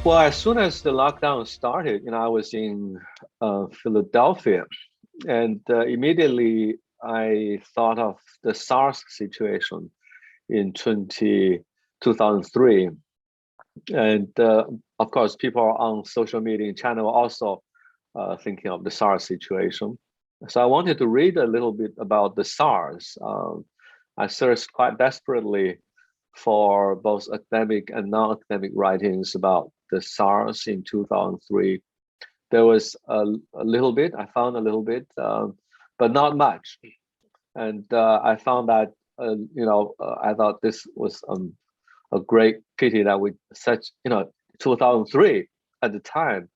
Well, as soon as the lockdown started, I was in Philadelphia, and immediately I thought of the SARS situation in 2003. And of course, people on social media in China were also thinking of the SARS situation. So I wanted to read a little bit about the SARS. I searched quite desperately for both academic and non-academic writings about the SARS in 2003. There was a little bit, I found a little bit, but not much. And I found that, I thought this was a great pity that 2003 at the time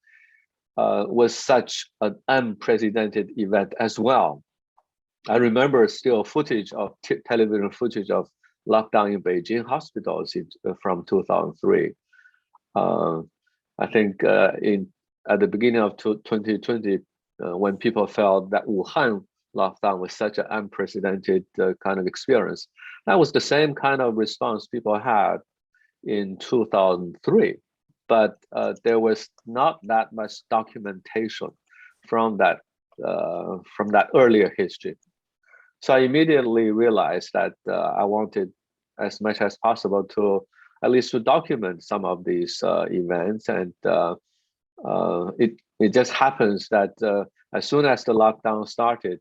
was such an unprecedented event as well. I remember still footage of television footage of lockdown in Beijing hospitals from 2003. I think at the beginning of 2020, when people felt that Wuhan lockdown was such an unprecedented kind of experience, that was the same kind of response people had in 2003. But there was not that much documentation from that earlier history. So I immediately realized that I wanted as much as possible to at least to document some of these events. And it just happens that as soon as the lockdown started,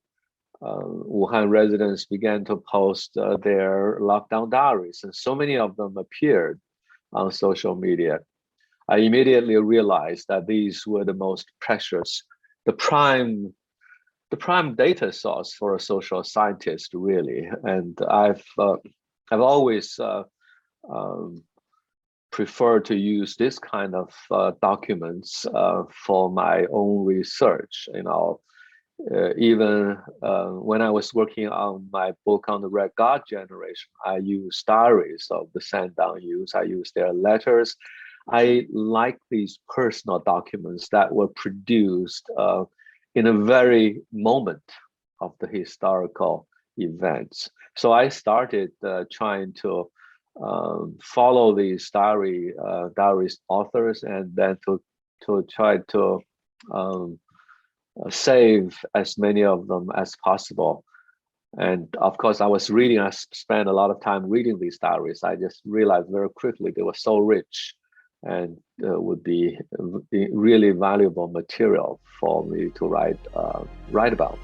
Wuhan residents began to post their lockdown diaries, and so many of them appeared on social media. I immediately realized that these were the most precious, the prime data source for a social scientist, really. And I've always preferred to use this kind of documents for my own research. Even when I was working on my book on the Red God generation, I used diaries of the Sandown youth. I used their letters. I like these personal documents that were produced in a very moment of the historical events. So I started trying to follow these diaries authors, and then to try to save as many of them as possible. And of course, I spent a lot of time reading these diaries. I just realized very quickly they were so rich and would be really valuable material for me to write about.